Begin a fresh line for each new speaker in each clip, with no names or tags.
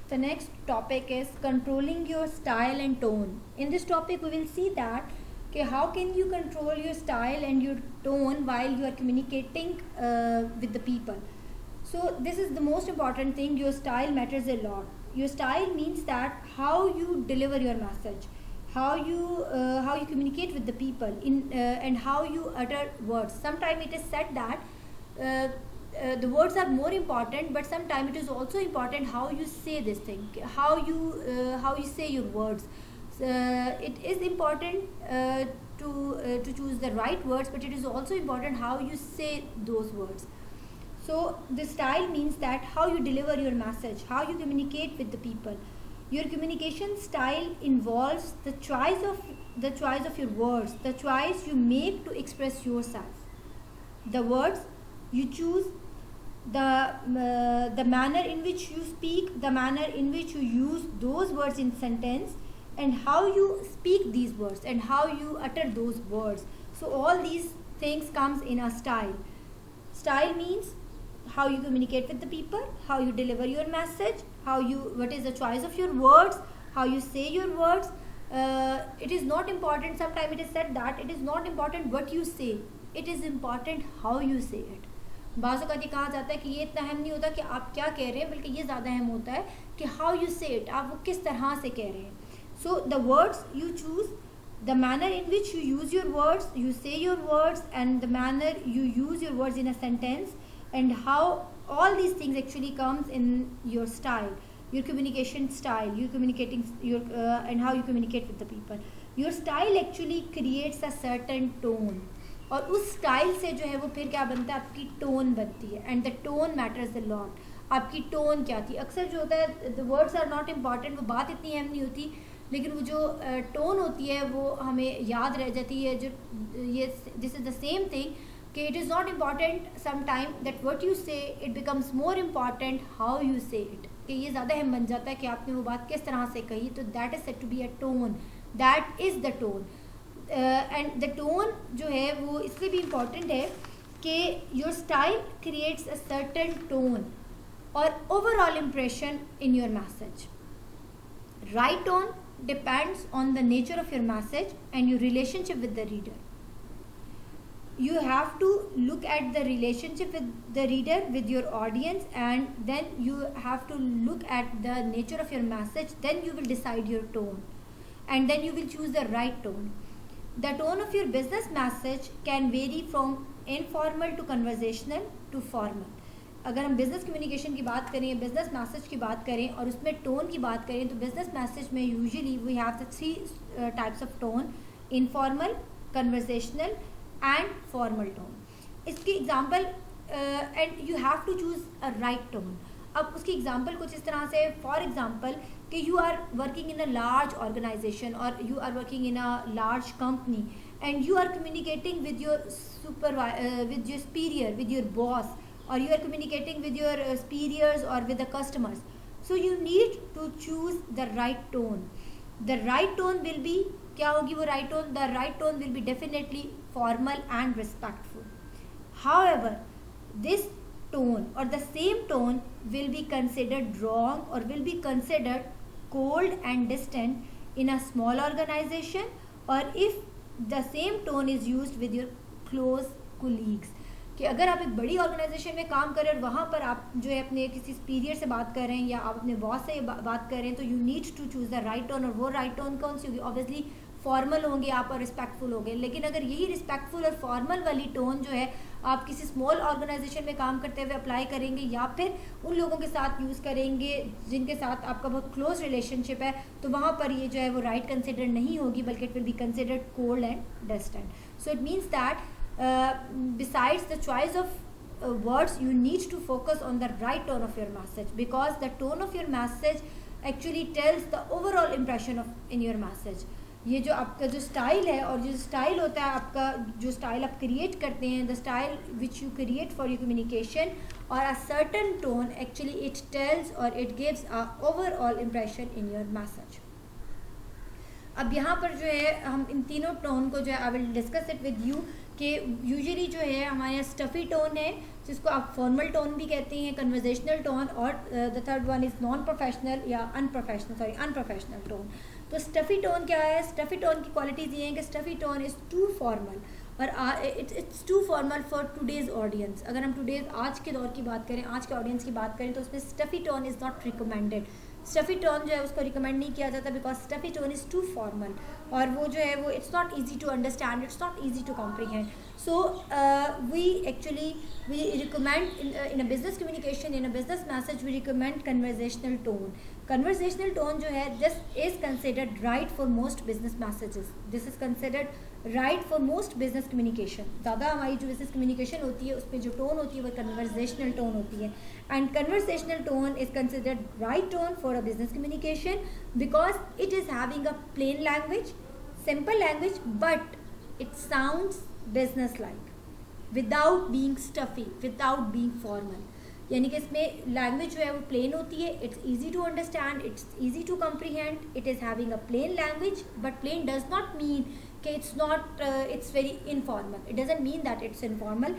The next topic is controlling your style and tone. In this topic, we will see that how can you control your style and your tone while you are communicating with the people. So this is the most important thing. Your style matters a lot. Your style means that how you deliver your message, how you communicate with the people and how you utter words. Sometimes it is said that the words are more important, but sometimes it is also important how you say this thing, how you say your words. It is important to choose the right words, but it is also important how you say those words. So the style means that how you deliver your message, how you communicate with the people. Your communication style involves the choice of your words, the choice you make to express yourself, the words you choose, the manner in which you speak, the manner in which you use those words in sentence, and how you speak these words and how you utter those words. So all these things comes in a style. Style means how you communicate with the people, how you deliver your message, what is the choice of your words, how you say your words. It is not important. Sometimes it is said that it is not important what you say, it is important how you say it. बाज़ औक़ात ये कहा जाता है कि ये इतना अहम नहीं होता कि आप क्या कह रहे हैं, बल्कि ये ज़्यादा अहम होता है कि हाउ यू से इट, आप वो किस तरह से कह रहे हैं. So the words you choose, the manner in which you use your words, you say your words, and the manner you use your words in a sentence, and how all these things actually comes in your style, your communication style, your communicating your and how you communicate with the people. Your style actually creates a certain tone, और उस style से जो है वो फिर क्या बनता है, आपकी टोन बनती है. And the tone matters a lot. आपकी टोन क्या थी. अक्सर जो होता है the words are not important, वो बात इतनी अहम नहीं होती, लेकिन वो जो टोन होती है वो हमें याद रह जाती है. जो ये this is the same thing कि it is not important some time that what you say, it becomes more important how you say it. कि ये ज़्यादा अहम बन जाता है कि आपने वो बात किस तरह से कही. तो that is said to be a tone, that is the tone. And the tone जो है वो इसलिए भी इम्पॉर्टेंट है कि your style creates a certain tone और overall impression in your message. Right tone depends on the nature of your message and your relationship with the reader. You have to look at the relationship with the reader, with your audience, and then you have to look at the nature of your message. Then you will decide your tone, and then you will choose the right tone. The tone of your business message can vary from informal to conversational to formal. अगर हम business communication की बात करें, business message की बात करें और उसमें टोन की बात करें, तो बिज़नेस मैसेज में usually we have the 3 types of tone: informal, conversational and formal tone. इसकी example and you have to choose a right tone. अब उसकी एग्जांपल कुछ इस तरह से, फॉर एग्जांपल कि you are working in a large organization और you are working in a large company and you are communicating with your superior, with your boss, or you are communicating with your superiors or with the customers. So you need to choose the right tone. The right tone will be, क्या होगी वो right tone? The right tone will be definitely formal and respectful. However, this tone or the same tone will be considered wrong or will be considered cold and distant in a small organization, or if the same tone is used with your close colleagues. कि अगर आप एक बड़ी organisation में काम कर रहे हैं और वहाँ पर आप जो है अपने किसी सुपीरियर से बात कर रहे हैं या आप अपने बॉस से बात कर रहे हैं, तो you need to choose the right tone. और वो राइट टोन कौन सी होगी? ऑब्वियसली फॉर्मल होंगे आप और रिस्पेक्टफुल होंगे. लेकिन अगर यही रिस्पेक्टफुल और फॉर्मल वाली टोन जो है आप किसी स्मॉल ऑर्गेनाइजेशन में काम करते हुए अप्लाई करेंगे या फिर उन लोगों के साथ यूज़ करेंगे जिनके साथ आपका बहुत क्लोज रिलेशनशिप है, तो वहाँ पर ये जो है वो राइट कंसिडर नहीं होगी, बल्कि it will be considered cold and distant. So it means that besides the choice of words, you need to focus on the right tone of your message, because the tone of your message actually tells the overall impression of in your message. ये जो आपका जो style है और जो style होता है आपका, जो स्टाइल आप क्रिएट करते हैं, the style which you create for your communication और a certain tone, actually it tells और it gives a overall impression in your message. अब यहाँ पर जो है हम इन तीनों टोन को जो है I will discuss it with you कि यूजुअली जो है हमारे यहाँ स्टफ़ी टोन है, जिसको आप फॉर्मल टोन भी कहते हैं, कन्वर्जेशनल टोन, और the third one is non professional या अनप्रोफेशनल टोन। तो स्टफ़ी टोन क्या है? स्टफ़ी टोन की क्वालिटीज़ ये हैं कि stuffy tone is too formal और it's too formal for today's audience. अगर हम टुडेज़ आज के दौर की बात करें, आज के ऑडियंस की बात करें, तो उसमें stuffy tone is not recommended. Stuffy tone जो है उसको रिकमेंड नहीं किया जाता because stuffy tone is too formal, और वो जो है वो it's not easy to understand, it's not easy to comprehend. So we recommend in a business communication, in a business message, we recommend conversational tone. Conversational tone जो है this is considered right for most business messages. This is considered right for most business communication. ज़्यादा हमारी जो business communication होती है उसमें जो tone होती है वो conversational tone होती है, and conversational tone is considered right tone for a business communication because it is having a plain language, simple language, but it sounds business like without being stuffy, without being formal. यानी कि इसमें language जो है वो plain होती है, it's easy to understand, it's easy to comprehend, it is having a plain language, but plain does not mean कि it's not it's very informal, it doesn't mean that it's informal,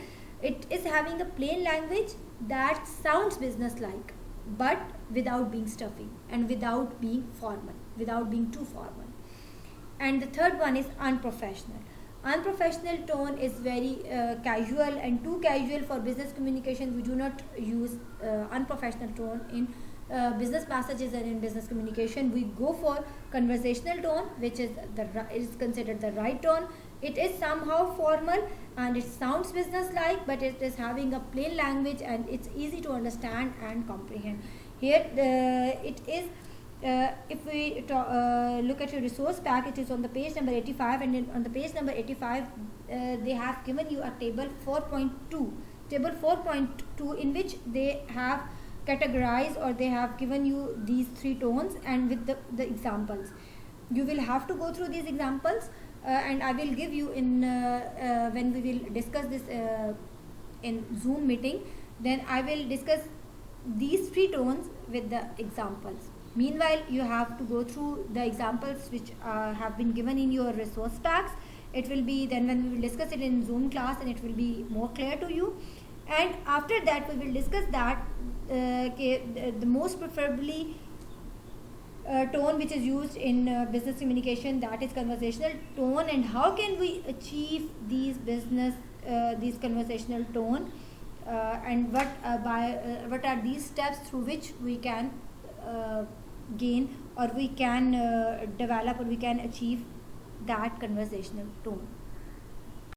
it is having a plain language that sounds business like but without being stuffy and without being formal, without being too formal. And the third one is unprofessional. Unprofessional tone is very casual and too casual for business communication. We do not use unprofessional tone in business messages and in business communication. We go for conversational tone, which is considered the right tone. It is somehow formal and it sounds business like, but it is having a plain language and it's easy to understand and comprehend. Here it is if we look at your resource pack, it is on the page number 85, and on the page number 85 they have given you a table 4.2, table 4.2, in which they have categorized or they have given you these three tones and with the examples. You will have to go through these examples and I will give you in when we will discuss this in Zoom meeting, then I will discuss these three tones with the examples. Meanwhile, you have to go through the examples which have been given in your resource packs. It will be then when we will discuss it in Zoom class, and it will be more clear to you. And after that, we will discuss that the most preferably tone which is used in business communication, that is conversational tone, and how can we achieve these these conversational tone, and what are these steps through which we can gain or we can develop or we can achieve that conversational tone.